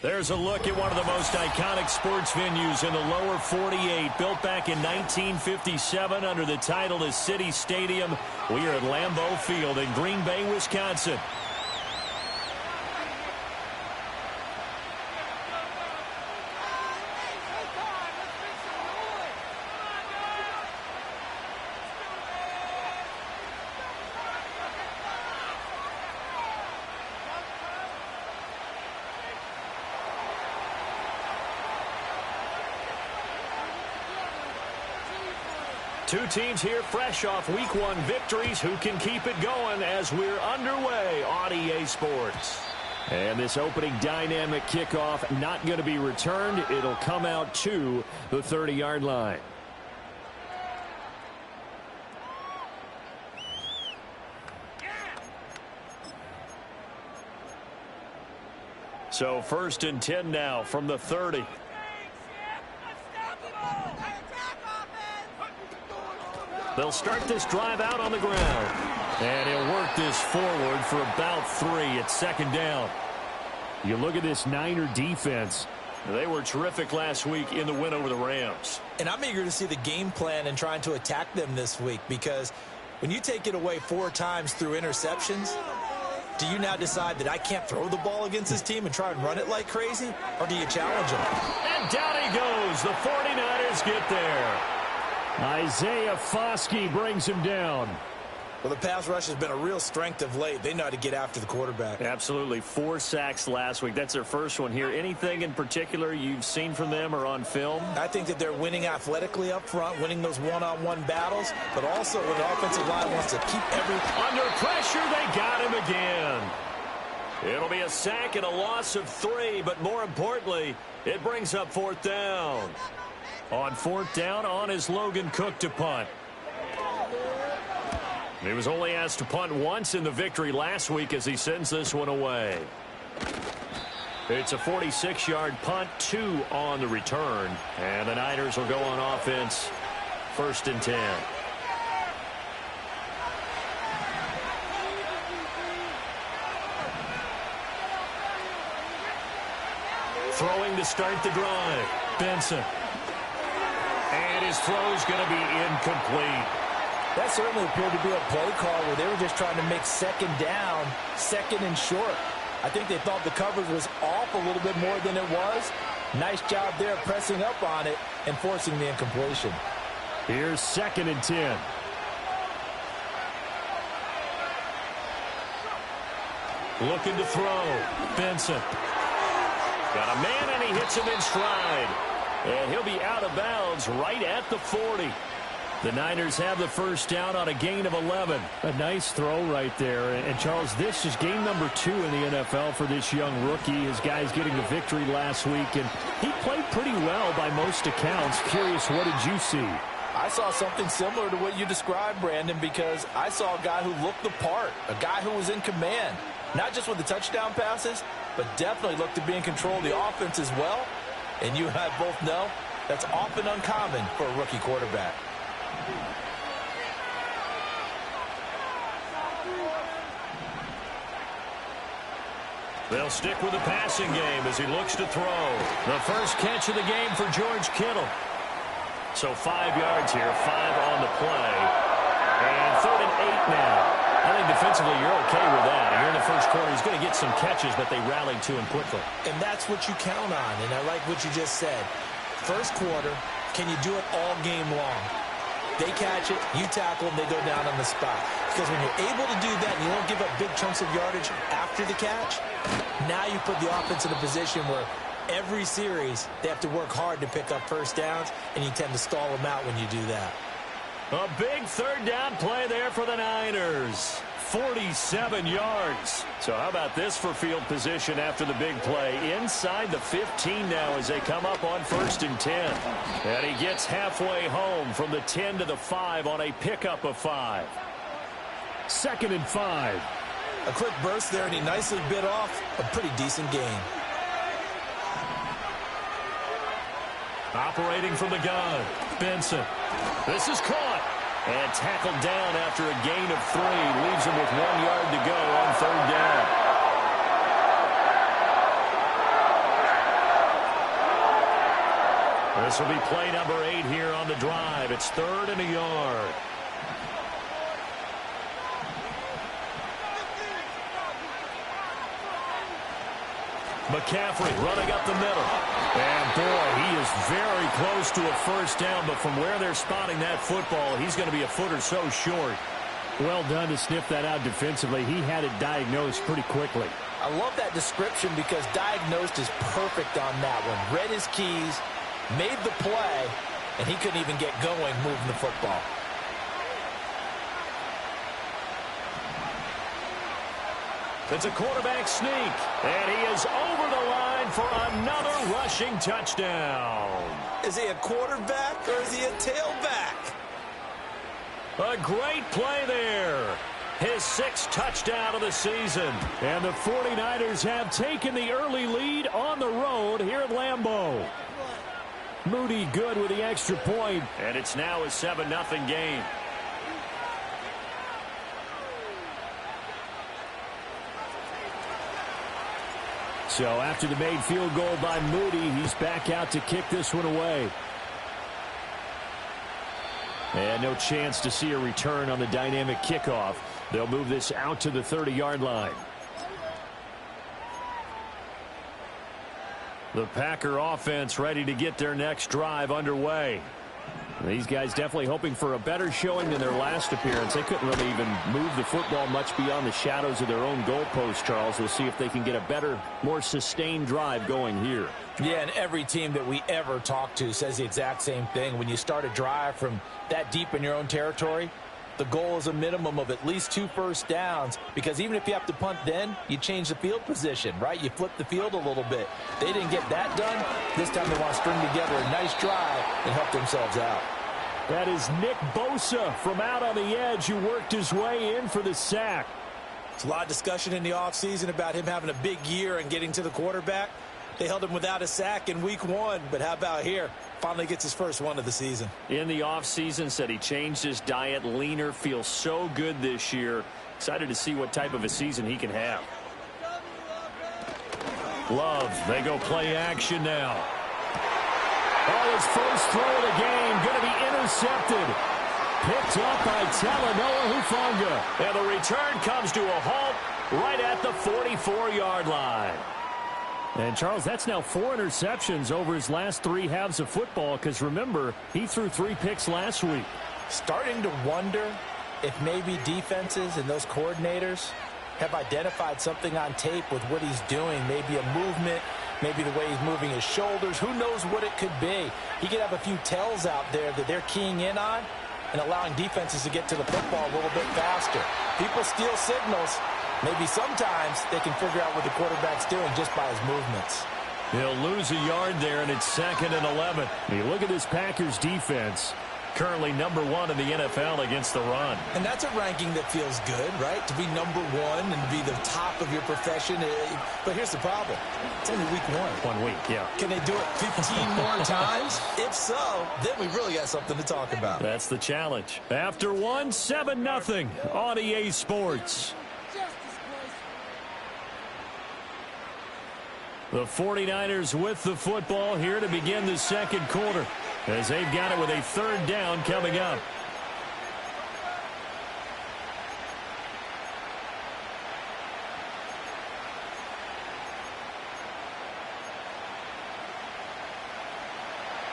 There's a look at one of the most iconic sports venues in the lower 48. Built back in 1957 under the title of City Stadium. We are at Lambeau Field in Green Bay, Wisconsin. Two teams here fresh off Week 1 victories. Who can keep it going as we're underway on EA Sports? And this opening dynamic kickoff not going to be returned. It'll come out to the 30-yard line. So 1st and 10 now from the 30. They'll start this drive out on the ground. And he'll work this forward for about 3 at 2nd down. You look at this Niner defense. They were terrific last week in the win over the Rams. And I'm eager to see the game plan and trying to attack them this week, because when you take it away 4 times through interceptions, do you now decide that I can't throw the ball against this team and try and run it like crazy? Or do you challenge them? And down he goes. The 49ers get there. Isaiah Foskey brings him down. Well, the pass rush has been a real strength of late. They know how to get after the quarterback. Absolutely. 4 sacks last week. That's their first one here. Anything in particular you've seen from them or on film? I think that they're winning athletically up front, winning those one-on-one battles, but also when the offensive line wants to keep every... Under pressure, they got him again. It'll be a sack and a loss of 3, but more importantly, it brings up 4th down. On 4th down, on is Logan Cook to punt. He was only asked to punt once in the victory last week as he sends this one away. It's a 46-yard punt, 2 on the return. And the Niners will go on offense, 1st and 10. Throwing to start the drive, Benson. And his throw's going to be incomplete. That certainly appeared to be a play call where they were just trying to make 2nd down, 2nd and short. I think they thought the coverage was off a little bit more than it was. Nice job there pressing up on it and forcing the incompletion. Here's 2nd and 10. Looking to throw. Benson. Got a man, and he hits him in stride. And he'll be out of bounds right at the 40. The Niners have the 1st down on a gain of 11. A nice throw right there. And Charles, this is game number 2 in the NFL for this young rookie. His guys getting the victory last week, and he played pretty well by most accounts. Curious, what did you see? I saw something similar to what you described, Brandon, because I saw a guy who looked the part, a guy who was in command, not just with the touchdown passes, but definitely looked to be in control of the offense as well. And you and I both know that's often uncommon for a rookie quarterback. They'll stick with the passing game as he looks to throw. The first catch of the game for George Kittle. So 5 yards here, 5 on the play. And 3rd and 8 now. I think defensively you're okay with that. Here in the first quarter, he's going to get some catches, but they rallied to him quickly. And that's what you count on, and I like what you just said. First quarter, can you do it all game long? They catch it, you tackle them, they go down on the spot. Because when you're able to do that and you don't give up big chunks of yardage after the catch, now you put the offense in a position where every series they have to work hard to pick up 1st downs, and you tend to stall them out when you do that. A big 3rd down play there for the Niners. 47 yards. So how about this for field position after the big play? Inside the 15 now as they come up on 1st and 10. And he gets halfway home from the 10 to the 5 on a pickup of 5. 2nd and 5. A quick burst there, and he nicely bit off a pretty decent gain. Operating from the gun, Benson. This is caught and tackled down after a gain of 3. Leaves him with 1 yard to go on 3rd down. This will be play number 8 here on the drive. It's 3rd and a yard. McCaffrey running up the middle. And, boy, he is very close to a first down, but from where they're spotting that football, he's going to be a foot or so short. Well done to sniff that out defensively. He had it diagnosed pretty quickly. I love that description because diagnosed is perfect on that one. Read his keys, made the play, and he couldn't even get going moving the football. It's a quarterback sneak, and he is over the line for another rushing touchdown. Is he a quarterback or is he a tailback? A great play there. His 6th touchdown of the season. And the 49ers have taken the early lead on the road here at Lambeau. Moody good with the extra point, and it's now a 7-0 game. So after the made field goal by Moody, he's back out to kick this one away. And no chance to see a return on the dynamic kickoff. They'll move this out to the 30-yard line. The Packer offense ready to get their next drive underway. These guys definitely hoping for a better showing than their last appearance. They couldn't really even move the football much beyond the shadows of their own goalpost, Charles. We'll see if they can get a better, more sustained drive going here. Yeah, and every team that we ever talk to says the exact same thing. When you start a drive from that deep in your own territory, the goal is a minimum of at least 2 first downs, because even if you have to punt then, you change the field position, right? You flip the field a little bit. They didn't get that done. This time they want to string together a nice drive and help themselves out. That is Nick Bosa from out on the edge who worked his way in for the sack. There's a lot of discussion in the offseason about him having a big year and getting to the quarterback. They held him without a sack in week 1, but how about here? Finally gets his first one of the season. In the offseason, said he changed his diet, leaner, feels so good this year. Excited to see what type of a season he can have. Love, they go play action now. Oh, his first throw of the game going to be intercepted. Picked up by Talanoa Hufanga. And the return comes to a halt right at the 44-yard line. And, Charles, that's now 4 interceptions over his last 3 halves of football, because, remember, he threw 3 picks last week. Starting to wonder if maybe defenses and those coordinators have identified something on tape with what he's doing, maybe a movement, maybe the way he's moving his shoulders. Who knows what it could be? He could have a few tells out there that they're keying in on and allowing defenses to get to the football a little bit faster. People steal signals. Maybe sometimes they can figure out what the quarterback's doing just by his movements. He'll lose a yard there, and it's 2nd and 11. You look at this Packers defense, currently number 1 in the NFL against the run. And that's a ranking that feels good, right? To be number 1 and be the top of your profession. But here's the problem. It's only week 1. 1 week, yeah. Can they do it 15 more times? If so, then we really got something to talk about. That's the challenge. After 1, 7-0 on EA Sports. The 49ers with the football here to begin the second quarter, as they've got it with a 3rd down coming up.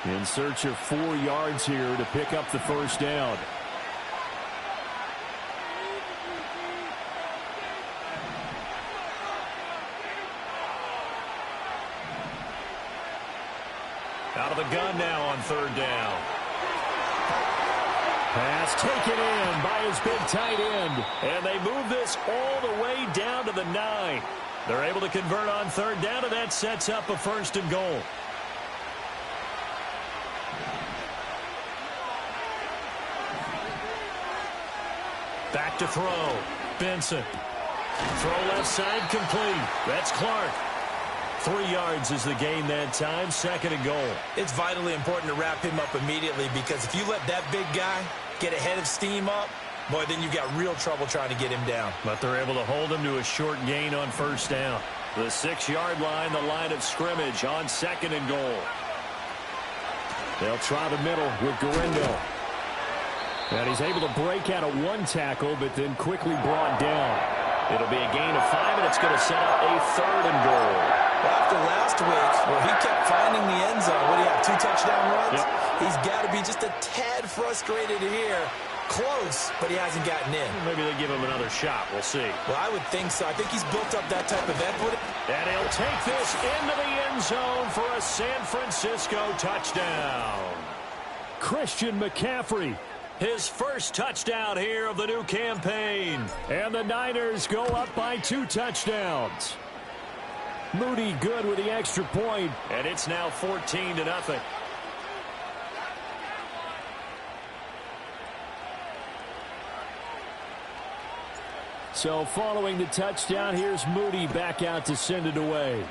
In search of 4 yards here to pick up the first down. Out of the gun now on 3rd down. Pass taken in by his big tight end. And they move this all the way down to the 9. They're able to convert on 3rd down, and that sets up a 1st and goal. Back to throw. Benson. Throw left side complete. That's Clark. 3 yards is the gain that time. 2nd and goal. It's vitally important to wrap him up immediately, because if you let that big guy get ahead of steam up, boy, then you've got real trouble trying to get him down. But they're able to hold him to a short gain on 1st down. The 6-yard line, the line of scrimmage on 2nd and goal. They'll try the middle with Gurindo. And he's able to break out of one tackle, but then quickly brought down. It'll be a gain of 5, and it's going to set up a 3rd and goal. Well, after last week, where he kept finding the end zone, what do you have, 2 touchdown runs? Yep. He's got to be just a tad frustrated here. Close, but he hasn't gotten in. Maybe they'll give him another shot. We'll see. Well, I would think so. I think he's built up that type of equity. And he'll take this into the end zone for a San Francisco touchdown. Christian McCaffrey, his first touchdown here of the new campaign. And the Niners go up by 2 touchdowns. Moody good with the extra point. And it's now 14-0. So following the touchdown, here's Moody back out to send it away.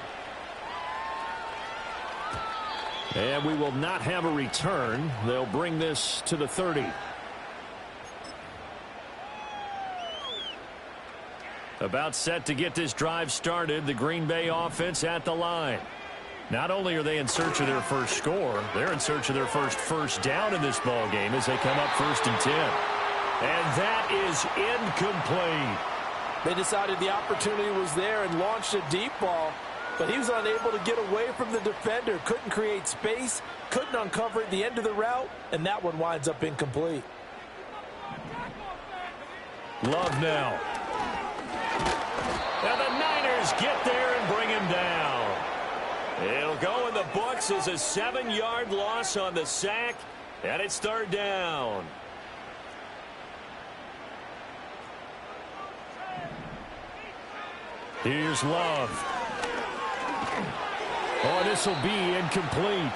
And we will not have a return. They'll bring this to the 30. About set to get this drive started, the Green Bay offense at the line. Not only are they in search of their first score, they're in search of their first down in this ball game as they come up 1st and 10. And that is incomplete. They decided the opportunity was there and launched a deep ball, but he was unable to get away from the defender, couldn't create space, couldn't uncover the end of the route, and that one winds up incomplete. Love now. And the Niners get there and bring him down. It'll go in the books as a 7-yard loss on the sack, and it's 3rd down. Here's Love. Oh, this will be incomplete.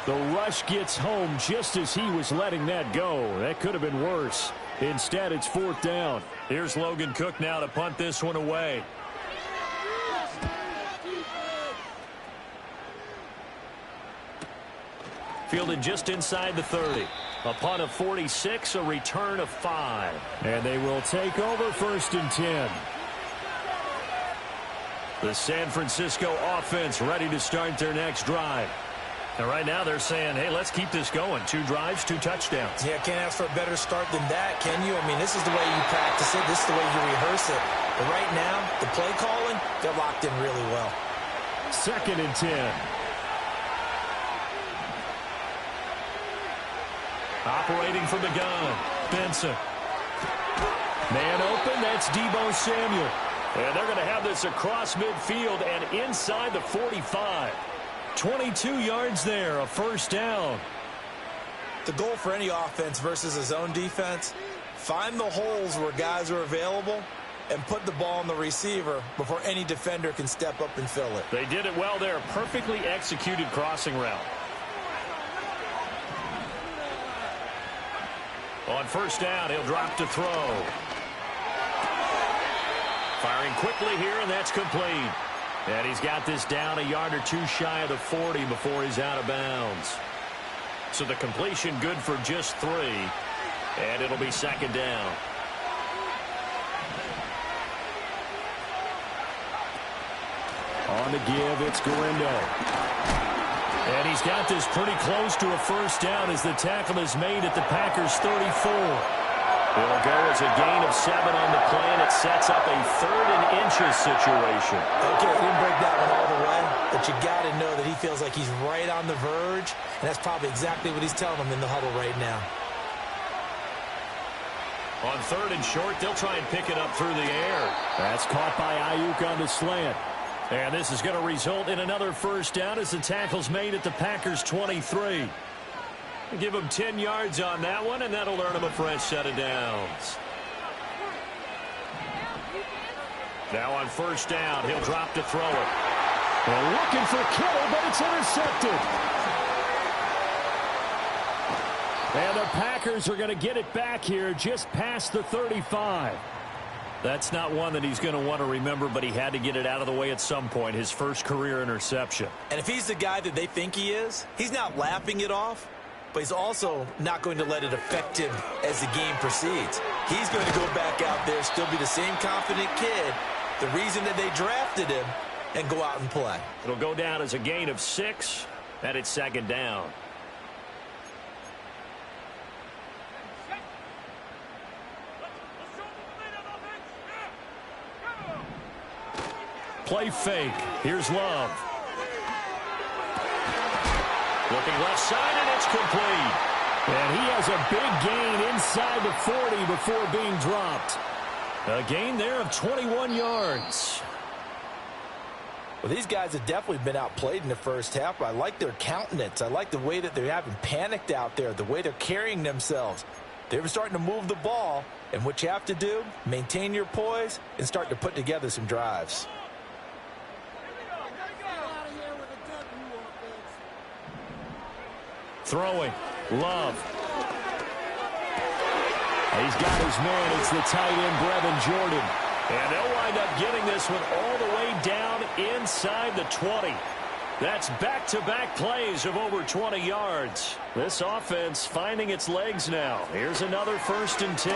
The rush gets home just as he was letting that go. That could have been worse. Instead, it's 4th down. Here's Logan Cook now to punt this one away. Fielded just inside the 30. A punt of 46, a return of 5. And they will take over 1st and 10. The San Francisco offense ready to start their next drive. And right now they're saying, hey, let's keep this going. 2 drives, 2 touchdowns. Yeah, can't ask for a better start than that, can you? I mean, this is the way you practice it. This is the way you rehearse it. But right now, the play calling, they're locked in really well. 2nd and 10. Operating from the gun, Benson. Man open, that's Deebo Samuel. And they're going to have this across midfield and inside the 45. 22 yards there, a 1st down. The goal for any offense versus a zone defense, find the holes where guys are available and put the ball on the receiver before any defender can step up and fill it. They did it well there. Perfectly executed crossing route. On 1st down, he'll drop to throw. Firing quickly here, and that's complete. And he's got this down a yard or 2 shy of the 40 before he's out of bounds. So the completion good for just 3. And it'll be 2nd down. On the give, it's Gurindo. And he's got this pretty close to a 1st down as the tackle is made at the Packers' 34. It'll go as a gain of 7 on the play, and it sets up a 3rd and inches situation. Okay, he didn't break that one all the way, but you got to know that he feels like he's right on the verge, and that's probably exactly what he's telling them in the huddle right now. On 3rd and short, they'll try and pick it up through the air. That's caught by Ayuk on the slant. And this is going to result in another 1st down as the tackle's made at the Packers' 23. Give him 10 yards on that one, and that'll earn him a fresh set of downs. Now on 1st down, he'll drop to throw it. They're looking for Kittle, but it's intercepted. And the Packers are going to get it back here just past the 35. That's not one that he's going to want to remember, but he had to get it out of the way at some point, his first career interception. And if he's the guy that they think he is, he's not laughing it off, but he's also not going to let it affect him as the game proceeds. He's going to go back out there, still be the same confident kid, the reason that they drafted him, and go out and play. It'll go down as a gain of 6, and it's 2nd down. play fake. Here's Love. Looking left side, and it's complete. And he has a big gain inside the 40 before being dropped. A gain there of 21 yards. Well, these guys have definitely been outplayed in the first half, but I like their countenance. I like the way that they're having panicked out there, the way they're carrying themselves. They're starting to move the ball, and what you have to do, maintain your poise and start to put together some drives. Throwing. Love. He's got his man. It's the tight end, Brevin Jordan. And they'll wind up getting this one all the way down inside the 20. That's back-to-back plays of over 20 yards. This offense finding its legs now. Here's another 1st and 10.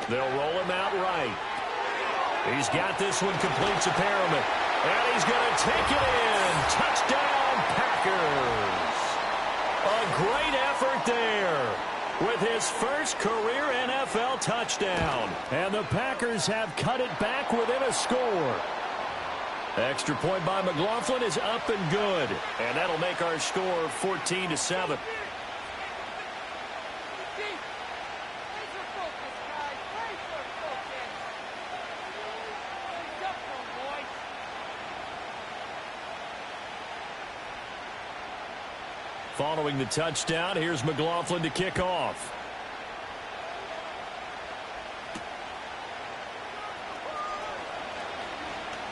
They'll roll him out right. He's got this one complete to Perriman. And he's going to take it in. Touchdown, Packers. A great effort there with his first career NFL touchdown. And the Packers have cut it back within a score. Extra point by McLaughlin is up and good. And that'll make our score 14-7. Following the touchdown, here's McLaughlin to kick off.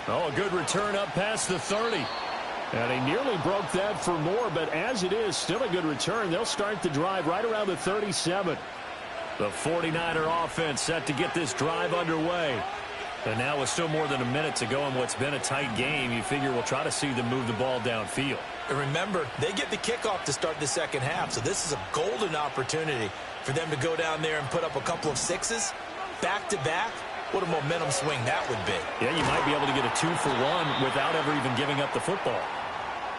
Oh, a good return up past the 30. And he nearly broke that for more, but as it is, still a good return. They'll start the drive right around the 37. The 49er offense set to get this drive underway. And now with still more than a minute to go in what's been a tight game, you figure we'll try to see them move the ball downfield. And remember, they get the kickoff to start the second half, so this is a golden opportunity for them to go down there and put up a couple of sixes back-to-back. What a momentum swing that would be. Yeah, you might be able to get a 2-for-1 without ever even giving up the football.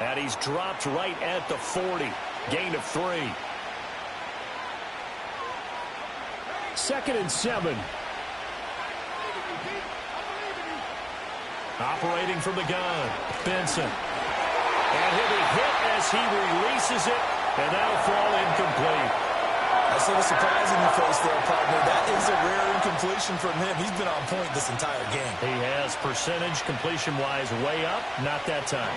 And he's dropped right at the 40. Gain of 3. 2nd and 7. Operating from the gun, Benson. And he'll be hit as he releases it, and that'll fall incomplete. I see the surprise in your face there, partner. That is a rare incompletion from him. He's been on point this entire game. He has percentage completion-wise way up, not that time.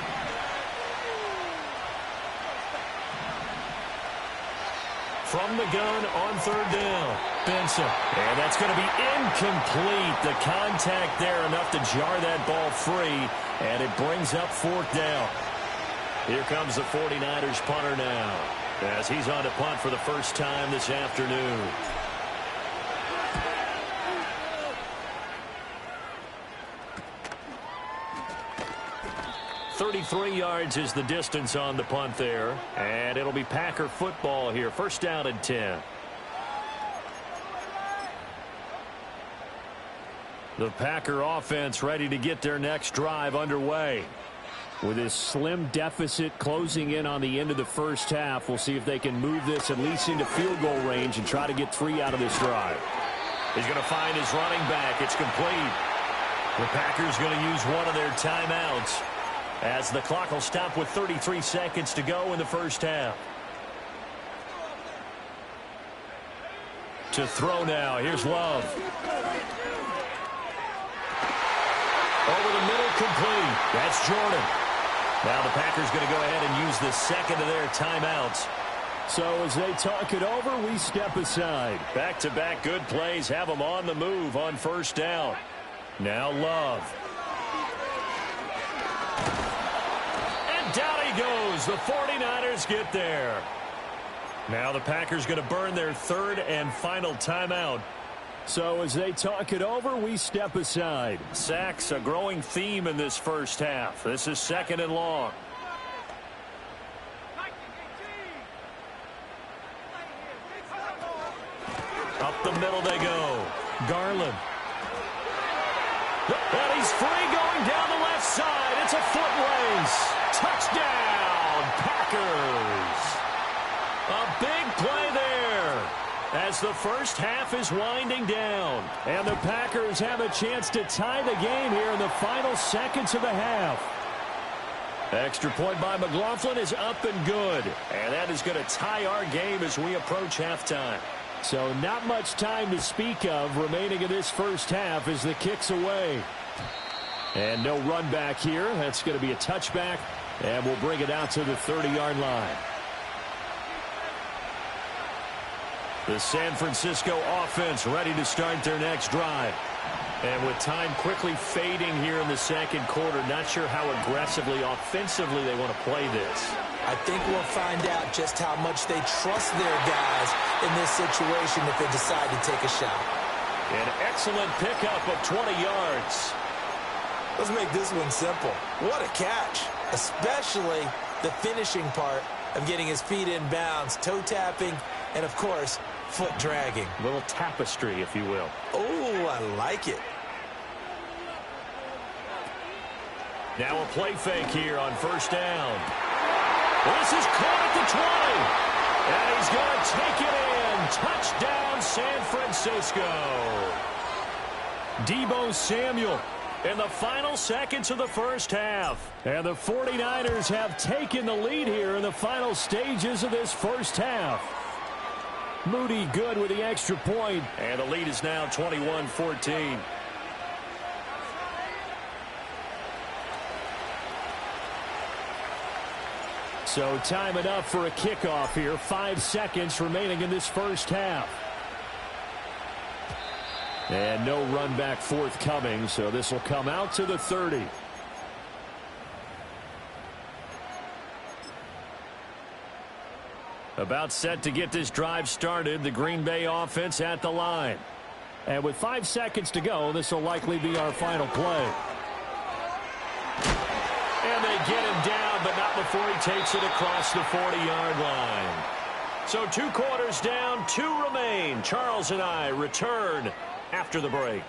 From the gun on 3rd down, Benson. And that's going to be incomplete. The contact there enough to jar that ball free, and it brings up 4th down. Here comes the 49ers punter now, as he's on to punt for the first time this afternoon. .33 yards is the distance on the punt there. And it'll be Packer football here. 1st down and 10. The Packer offense ready to get their next drive underway. With his slim deficit closing in on the end of the first half, we'll see if they can move this at least into field goal range and try to get 3 out of this drive. He's going to find his running back. It's complete. The Packers going to use one of their timeouts, as the clock will stop with 33 seconds to go in the first half. To throw now. Here's Love. Over the middle, complete. That's Jordan. Now the Packers going to go ahead and use the second of their timeouts. So as they talk it over, we step aside. Back-to-back good plays have them on the move on 1st down. Now Love. And down he goes. The 49ers get there. Now the Packers going to burn their 3rd and final timeout. So as they talk it over, we step aside. Sacks, a growing theme in this first half. This is 2nd and long. Up the middle they go. Garland. And he's free going down the left side. It's a foot race. Touchdown, Packers. A big play there. as the first half is winding down. And the Packers have a chance to tie the game here in the final seconds of the half. Extra point by McLaughlin is up and good. And that is going to tie our game as we approach halftime. So not much time to speak of remaining in this first half as the kick's away. And no run back here. That's going to be a touchback. And we'll bring it out to the 30-yard line. The San Francisco offense ready to start their next drive. And with time quickly fading here in the second quarter, not sure how aggressively, offensively they want to play this. I think we'll find out just how much they trust their guys in this situation if they decide to take a shot. An excellent pickup of 20 yards. Let's make this one simple. What a catch, especially the finishing part of getting his feet in bounds, toe tapping, and, of course, foot dragging. A little tapestry, if you will. Oh, I like it. Now a play fake here on first down. This is caught at the 20. And he's going to take it in. Touchdown, San Francisco. Deebo Samuel in the final seconds of the first half. And the 49ers have taken the lead here in the final stages of this first half. Moody good with the extra point. And the lead is now 21-14. So time enough for a kickoff here. 5 seconds remaining in this first half. And no run back forthcoming, so this will come out to the 30. About set to get this drive started. The Green Bay offense at the line. And with 5 seconds to go, this will likely be our final play. And they get him down, but not before he takes it across the 40-yard line. So 2 quarters down, 2 remain. Charles and I return after the break.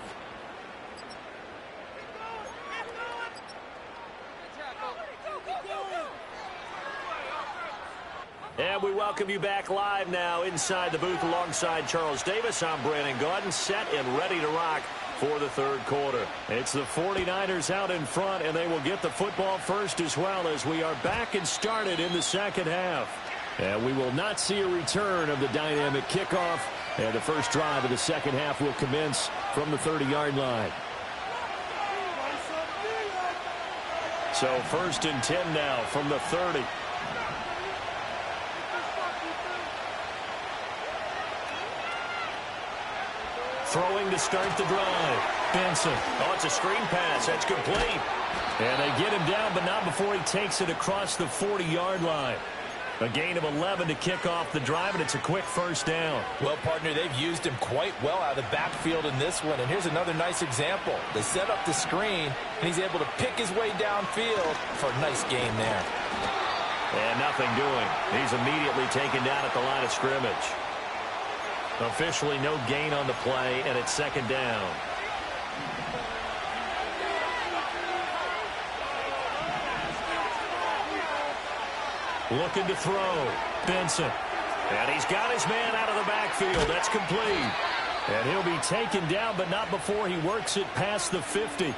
And we welcome you back live now inside the booth alongside Charles Davis. I'm Brandon Gaudin, set and ready to rock for the third quarter. It's the 49ers out in front, and they will get the football first as well as we are back and started in the second half. And we will not see a return of the dynamic kickoff, and the first drive of the second half will commence from the 30-yard line. So 1st and 10 now from the 30. Throwing to start the drive. Benson. Oh, it's a screen pass. That's complete. And they get him down, but not before he takes it across the 40-yard line. A gain of 11 to kick off the drive, and it's a quick first down. Well, partner, they've used him quite well out of the backfield in this one. And here's another nice example. They set up the screen, and he's able to pick his way downfield for a nice gain there. And nothing doing. He's immediately taken down at the line of scrimmage. Officially no gain on the play, and it's second down. Looking to throw. Benson. And he's got his man out of the backfield. That's complete. And he'll be taken down, but not before he works it past the 50.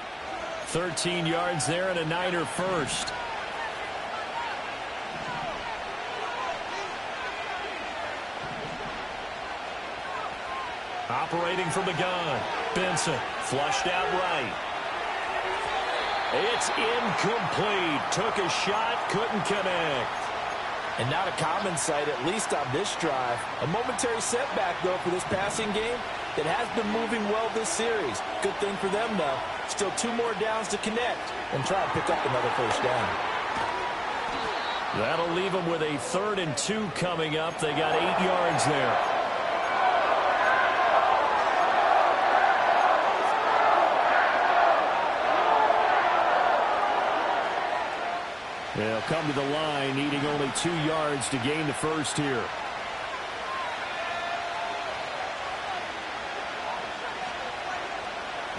13 yards there and a Niner first. Operating from the gun. Benson flushed out right. It's incomplete. Took a shot, couldn't connect. And not a common sight, at least on this drive. A momentary setback, though, for this passing game that has been moving well this series. Good thing for them, though. Still 2 more downs to connect and try and pick up another first down. That'll leave them with a 3rd and 2 coming up. They got 8 yards there. They'll come to the line, needing only 2 yards to gain the first here.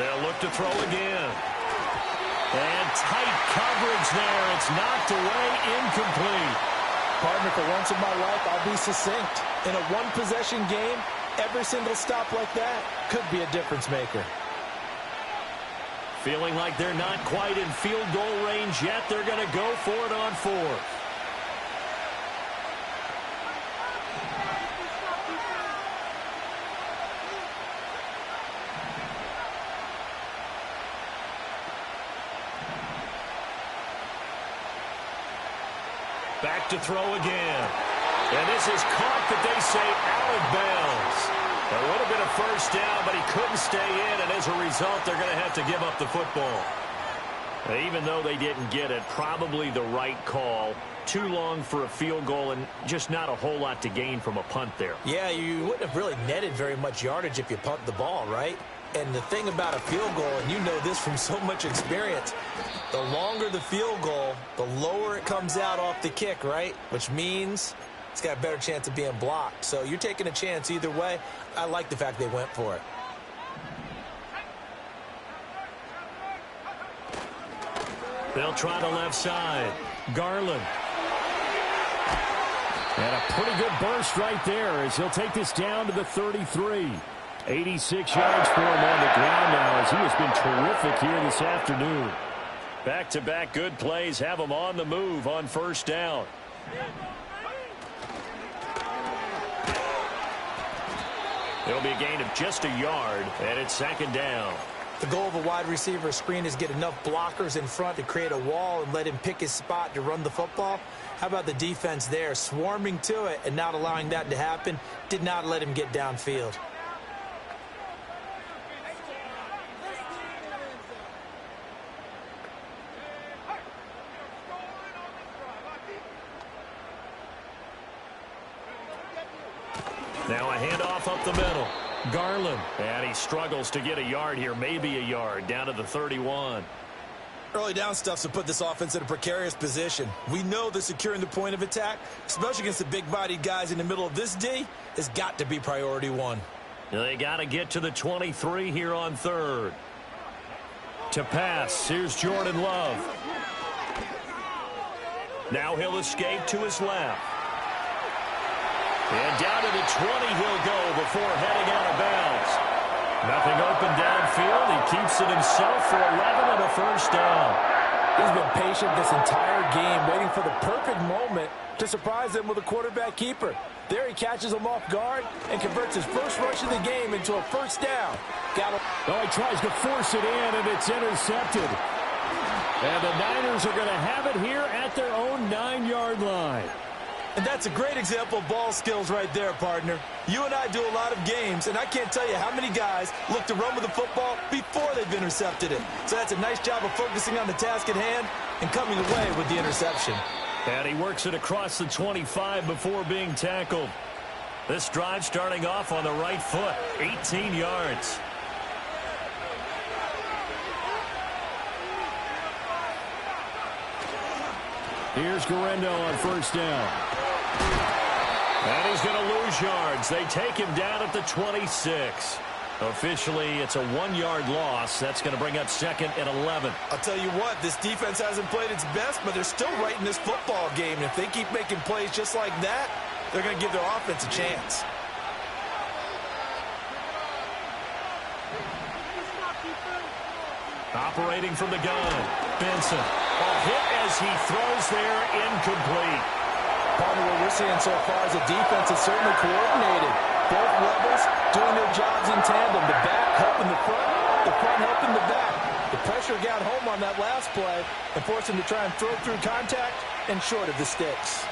They'll look to throw again. And tight coverage there. It's knocked away, incomplete. Partner, for once in my life, I'll be succinct. In a one-possession game, every single stop like that could be a difference maker. Feeling like they're not quite in field goal range yet. They're going to go for it on fourth. Back to throw again. And this is caught, that they say, out of bounds. It would have been a first down, but he couldn't stay in, and as a result, they're going to have to give up the football. Even though they didn't get it, probably the right call. Too long for a field goal and just not a whole lot to gain from a punt there. Yeah, you wouldn't have really netted very much yardage if you punt the ball, right? And the thing about a field goal, and you know this from so much experience, the longer the field goal, the lower it comes out off the kick, right? Which means it's got a better chance of being blocked. So you're taking a chance either way. I like the fact they went for it. They'll try the left side. Garland. And a pretty good burst right there as he'll take this down to the 33. 86 yards for him on the ground now as he has been terrific here this afternoon. Back-to-back good plays have him on the move on first down. It'll be a gain of just a yard, and it's second down. The goal of a wide receiver screen is get enough blockers in front to create a wall and let him pick his spot to run the football. How about the defense there, swarming to it and not allowing that to happen? Did not let him get downfield. Now a handoff up the middle. Garland. And he struggles to get a yard here, maybe a yard, down to the 31. Early down stuff's to put this offense in a precarious position. We know that securing the point of attack, especially against the big-bodied guys in the middle of this D, has got to be priority one. They got to get to the 23 here on third. To pass, here's Jordan Love. Now he'll escape to his left. And down to the 20 he'll go before heading out of bounds. Nothing open downfield. He keeps it himself for 11 and a first down. He's been patient this entire game, waiting for the perfect moment to surprise them with a quarterback keeper. There he catches him off guard and converts his first rush of the game into a first down. Oh, he tries to force it in, and it's intercepted. And the Niners are going to have it here at their own 9-yard line. And that's a great example of ball skills right there, partner. You and I do a lot of games, and I can't tell you how many guys look to run with the football before they've intercepted it. So that's a nice job of focusing on the task at hand and coming away with the interception. And he works it across the 25 before being tackled. This drive starting off on the right foot, 18 yards. Here's Guerrero on first down. And he's going to lose yards. They take him down at the 26. Officially, it's a 1-yard loss. That's going to bring up second and 11. I'll tell you what, this defense hasn't played its best, but they're still right in this football game. And if they keep making plays just like that, they're going to give their offense a chance. Operating from the gun, Benson. A hit as he throws there, incomplete. Partner, what we're seeing so far is the defense is certainly coordinated. Both levels doing their jobs in tandem. The back helping the front helping the back. The pressure got home on that last play and forced him to try and throw through contact and short of the sticks.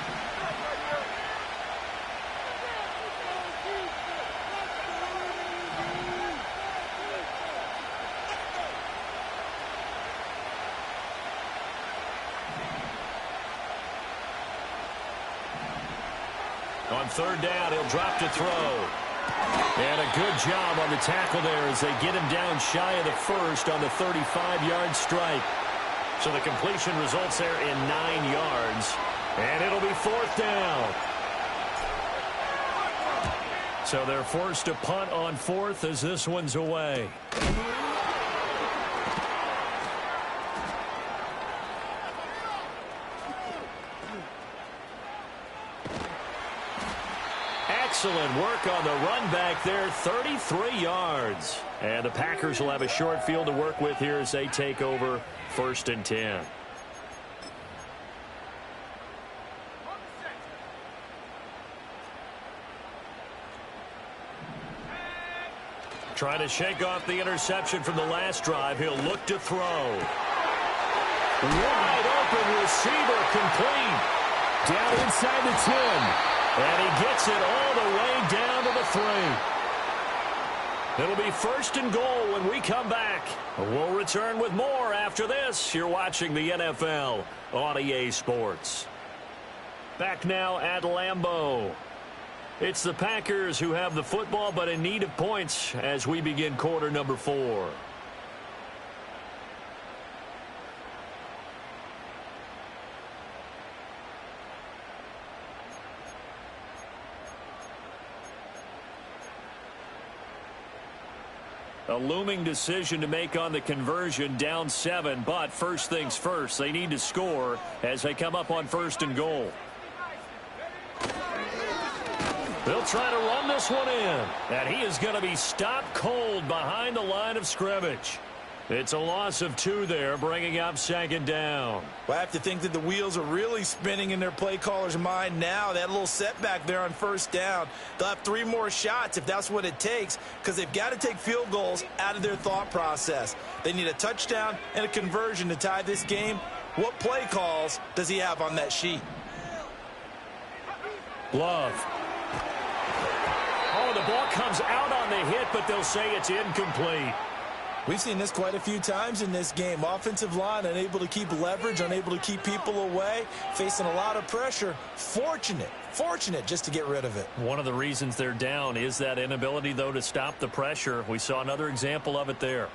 On third down, he'll drop to throw. And a good job on the tackle there as they get him down shy of the first on the 35-yard strike. So the completion results there in 9 yards. And it'll be fourth down. So they're forced to punt on fourth as this one's away. Excellent work on the run back there, 33 yards. And the Packers will have a short field to work with here as they take over 1st and 10. Trying to shake off the interception from the last drive. He'll look to throw. Wide open receiver, complete. Down inside the 10. And he gets it all the way down to the 3. It'll be 1st and goal when we come back. We'll return with more after this. You're watching the NFL on EA Sports. Back now at Lambeau. It's the Packers who have the football, but in need of points as we begin quarter number 4. A looming decision to make on the conversion, down 7, but first things first, they need to score as they come up on 1st and goal. They'll try to run this one in, and he is going to be stopped cold behind the line of scrimmage. It's a loss of 2 there, bringing up 2nd down. Well, I have to think that the wheels are really spinning in their play caller's mind now. That little setback there on 1st down. They'll have 3 more shots if that's what it takes, because they've got to take field goals out of their thought process. They need a touchdown and a conversion to tie this game. What play calls does he have on that sheet? Love. Oh, the ball comes out on the hit, but they'll say it's incomplete. We've seen this quite a few times in this game. Offensive line unable to keep leverage, unable to keep people away, facing a lot of pressure. Fortunate just to get rid of it. One of the reasons they're down is that inability, though, to stop the pressure. We saw another example of it there.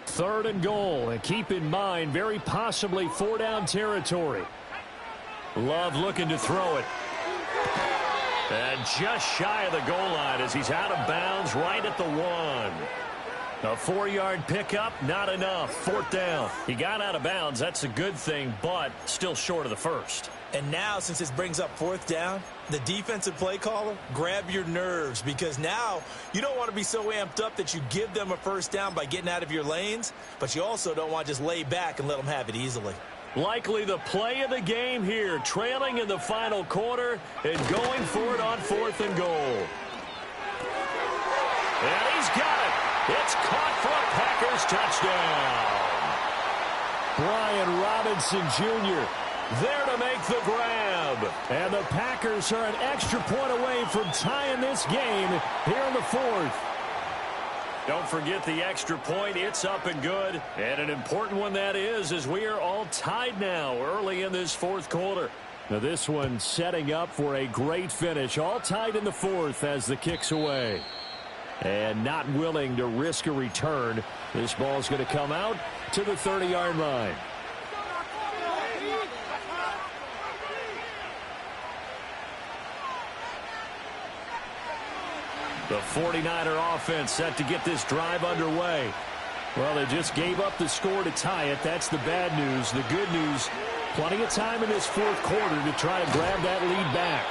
3rd and goal, and keep in mind, very possibly 4-down territory. Love looking to throw it. And just shy of the goal line as he's out of bounds right at the 1. A 4-yard pickup, not enough. 4th down. He got out of bounds. That's a good thing, but still short of the 1st. And now, since this brings up 4th down, the defensive play caller, grab your nerves, because now you don't want to be so amped up that you give them a 1st down by getting out of your lanes, but you also don't want to just lay back and let them have it easily. Likely the play of the game here, trailing in the final quarter and going for it on 4th and goal. And he's got it. It's caught for a Packers touchdown. Brian Robinson Jr. there to make the grab. And the Packers are an extra point away from tying this game here in the 4th. Don't forget the extra point. It's up and good. And an important one that is, as we are all tied now early in this 4th quarter. Now this one setting up for a great finish. All tied in the 4th as the kick's away. And not willing to risk a return. This ball's going to come out to the 30-yard line. The 49er offense set to get this drive underway. Well, they just gave up the score to tie it. That's the bad news. The good news, plenty of time in this 4th quarter to try to grab that lead back.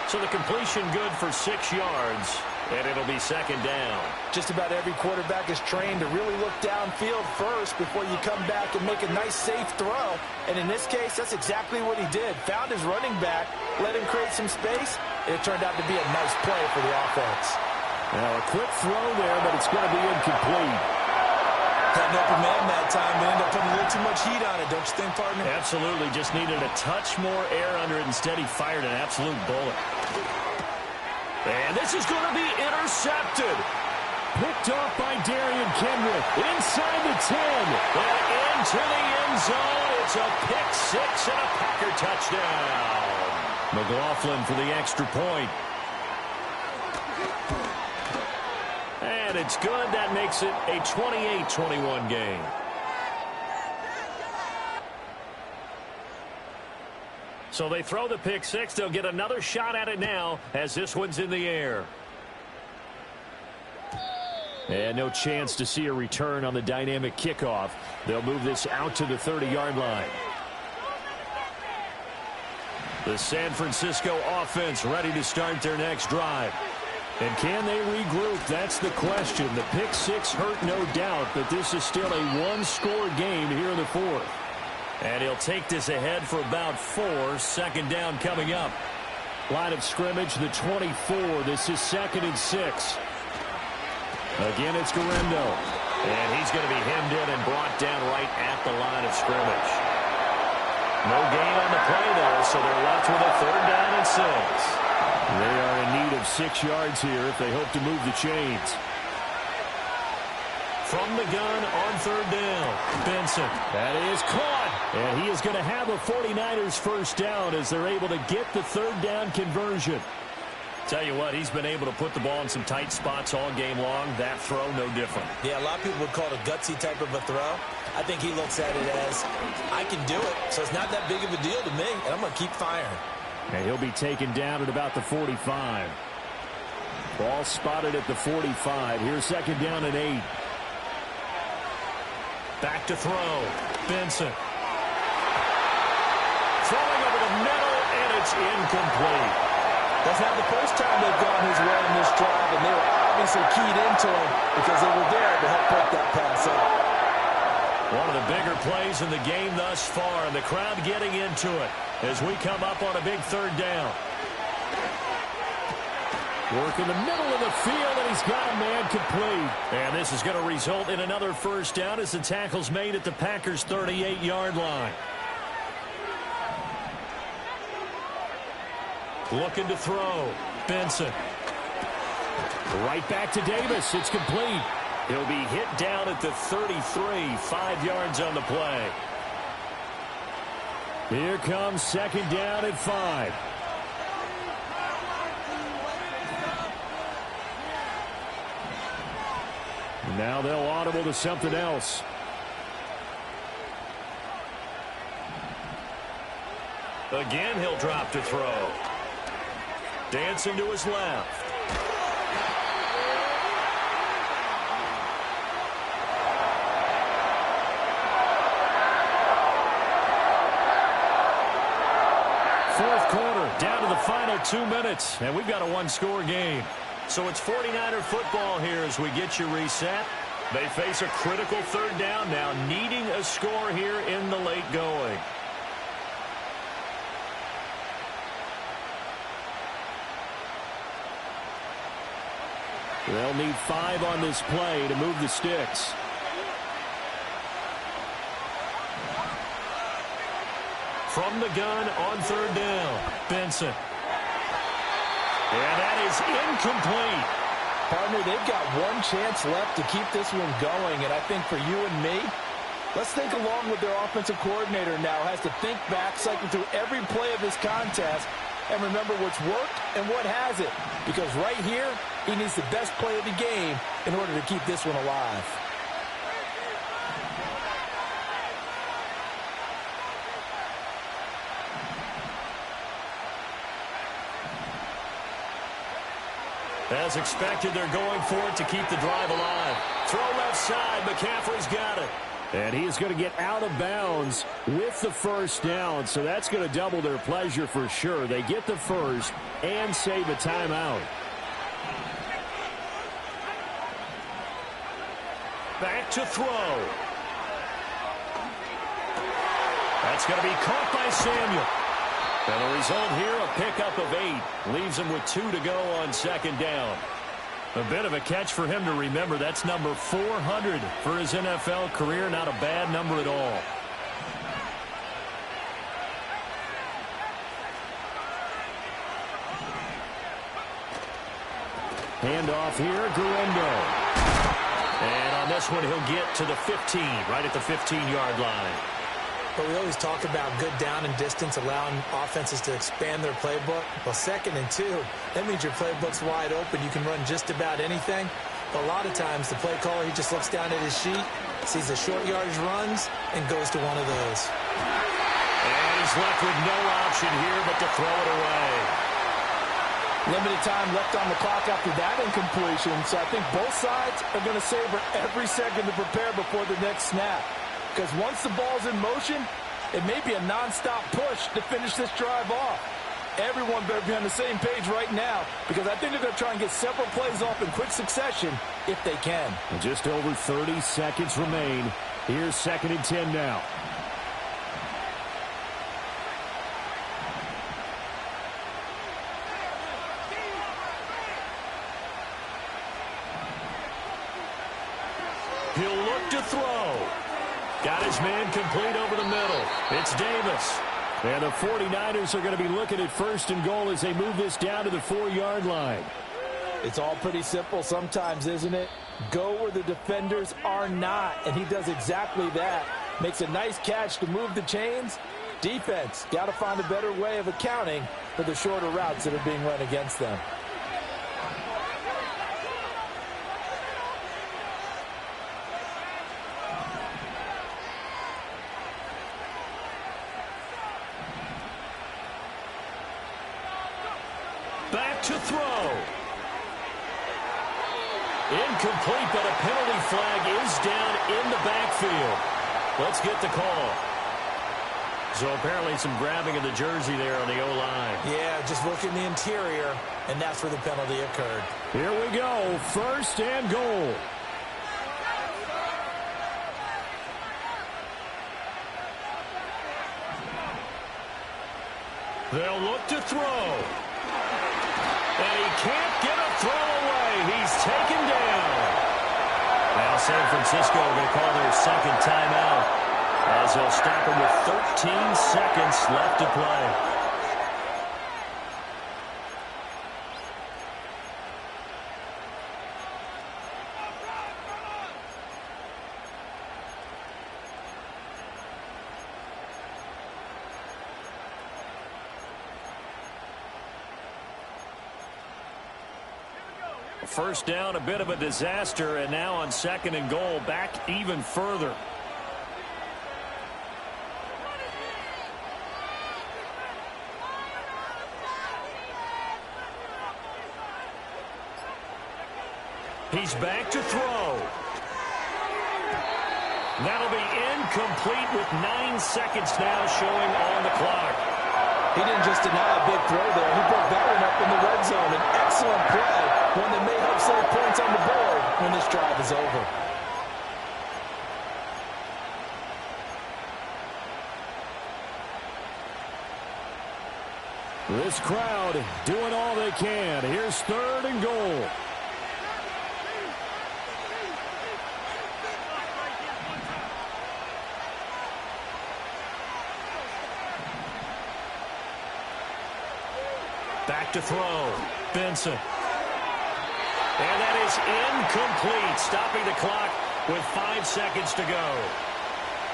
So the completion good for 6 yards, and it'll be 2nd down. Just about every quarterback is trained to really look downfield first before you come back and make a nice, safe throw. And in this case, that's exactly what he did. Found his running back, let him create some space, and it turned out to be a nice play for the offense. Now, a quick throw there, but it's going to be incomplete. Had an open man that time, but ended up putting a little too much heat on it, don't you think, partner? Absolutely. Just needed a touch more air under it. Instead, he fired an absolute bullet. And this is going to be intercepted. Picked off by Darian Kendrick. Inside the 10. And into the end zone. It's a pick 6 and a Packer touchdown. McLaughlin for the extra point. And it's good. That makes it a 28-21 game. So they throw the pick 6. They'll get another shot at it now as this one's in the air. And no chance to see a return on the dynamic kickoff. They'll move this out to the 30-yard line. The San Francisco offense ready to start their next drive. And can they regroup? That's the question. The pick six hurt, no doubt, but this is still a one-score game here in the fourth. And he'll take this ahead for about 4. Second down coming up. Line of scrimmage, the 24. This is 2nd and 6. Again, it's Guerrero. And he's going to be hemmed in and brought down right at the line of scrimmage. No gain on the play, though, so they're left with a 3rd down and 6. They are in need of 6 yards here if they hope to move the chains. From the gun on 3rd down, Benson. That is caught. And he is going to have a 49ers first down as they're able to get the 3rd down conversion. Tell you what, he's been able to put the ball in some tight spots all game long. That throw, no different. Yeah, a lot of people would call it a gutsy type of a throw. I think he looks at it as, I can do it, so it's not that big of a deal to me, and I'm going to keep firing. And he'll be taken down at about the 45. Ball spotted at the 45. Here's 2nd down and 8. Back to throw. Benson. Throwing over the middle, and it's incomplete. That's not the first time they've gone his way in this drive, and they were obviously keyed into him because they were there to help break that pass up. One of the bigger plays in the game thus far, and the crowd getting into it as we come up on a big 3rd down. Work in the middle of the field, and he's got a man complete. And this is going to result in another first down as the tackle's made at the Packers' 38-yard line. Looking to throw. Benson. Right back to Davis. It's complete. He'll be hit down at the 33. 5 yards on the play. Here comes 2nd down and 5. Now they'll audible to something else. Again, he'll drop to throw. Dancing to his left. Fourth quarter, down to the final 2 minutes, and we've got a one-score game. So it's 49er football here as we get you reset. They face a critical 3rd down now, needing a score here in the late going. They'll need 5 on this play to move the sticks. From the gun on 3rd down, Benson. And that is incomplete. Partner, they've got one chance left to keep this one going, and I think for you and me, let's think along with their offensive coordinator now. Has to think back, cycle through every play of this contest, and remember what's worked and what hasn't. Because right here, he needs the best play of the game in order to keep this one alive. As expected, they're going for it to keep the drive alive. Throw left side. McCaffrey's got it. And he is going to get out of bounds with the first down, so that's going to double their pleasure for sure. They get the first and save a timeout. Back to throw. That's going to be caught by Samuel. And the result here, a pickup of 8. Leaves him with 2 to go on 2nd down. A bit of a catch for him to remember. That's number 400 for his NFL career. Not a bad number at all. Handoff here, Guerrero. And on this one, he'll get to the 15, right at the 15-yard line. But we always talk about good down and distance, allowing offenses to expand their playbook. Well, 2nd and 2, that means your playbook's wide open. You can run just about anything. But a lot of times, the play caller, he just looks down at his sheet, sees the short yardage runs, and goes to one of those. And he's left with no option here but to throw it away. Limited time left on the clock after that incompletion, so I think both sides are going to savor every second to prepare before the next snap. Because once the ball's in motion, It may be a nonstop push to finish this drive off. Everyone better be on the same page right now because I think they're going to try and get several plays off in quick succession if they can. And just over 30 seconds remain. Here's 2nd and 10 now. He'll look to throw. Got his man complete over the middle. It's Davis. And the 49ers are going to be looking at 1st and goal as they move this down to the 4-yard line. It's all pretty simple sometimes, isn't it? Go where the defenders are not, and he does exactly that. Makes a nice catch to move the chains. Defense, got to find a better way of accounting for the shorter routes that are being run against them. Back to throw. Incomplete, but a penalty flag is down in the backfield. Let's get the call. So apparently some grabbing of the jersey there on the O-line. Yeah, just working the interior, and that's where the penalty occurred. Here we go, 1st and goal. They'll look to throw. And he can't get a throw away. He's taken down. Now San Francisco going to call their 2nd timeout as they'll stop him with 13 seconds left to play. First down, a bit of a disaster, and now on 2nd and goal, back even further. He's back to throw. That'll be incomplete with 9 seconds now showing on the clock. He didn't just deny a big throw there. He broke that one up in the red zone. An excellent play. One that may help save points on the board when this drive is over. This crowd doing all they can. Here's 3rd and goal. Back to throw. Benson. And that is incomplete, stopping the clock with 5 seconds to go.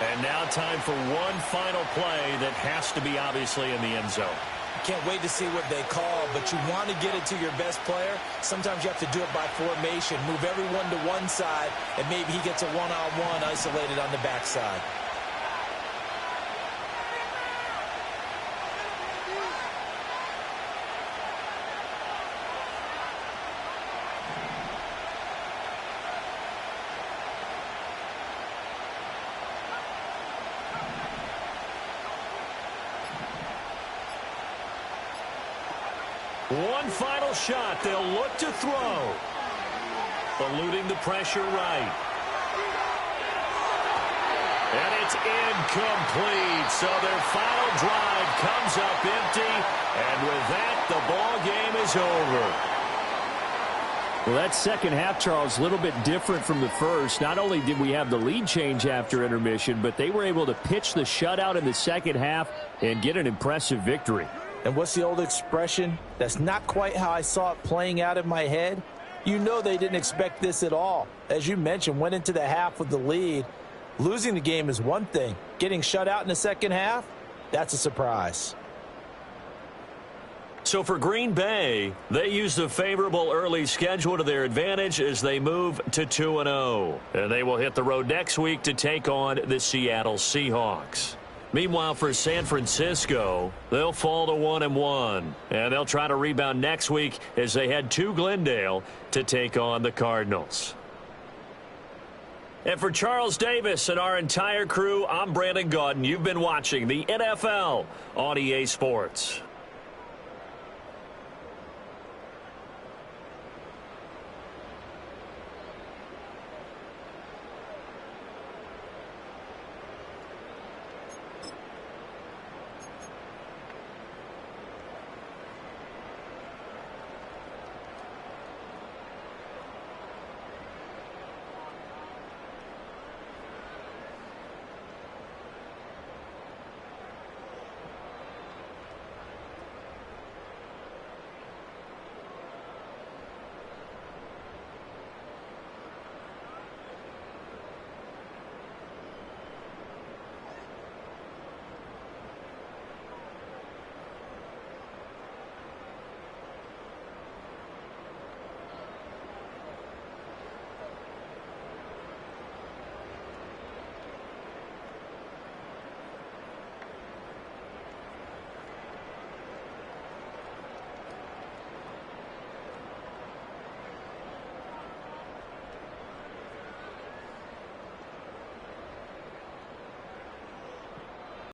And now time for one final play that has to be obviously in the end zone. Can't wait to see what they call, but you want to get it to your best player. Sometimes you have to do it by formation. Move everyone to one side, and maybe he gets a one-on-one isolated on the backside. One final shot. They'll look to throw. Eluding the pressure right. And it's incomplete. So their final drive comes up empty. And with that, the ball game is over. Well, that second half, Charles, a little bit different from the first. Not only did we have the lead change after intermission, but they were able to pitch the shutout in the second half and get an impressive victory. And what's the old expression? That's not quite how I saw it playing out in my head. You know they didn't expect this at all. As you mentioned, went into the half with the lead. Losing the game is one thing. Getting shut out in the second half, that's a surprise. So for Green Bay, they use the favorable early schedule to their advantage as they move to 2-0. And they will hit the road next week to take on the Seattle Seahawks. Meanwhile, for San Francisco, they'll fall to 1-1. And they'll try to rebound next week as they head to Glendale to take on the Cardinals. And for Charles Davis and our entire crew, I'm Brandon Gaudin. You've been watching the NFL on EA Sports.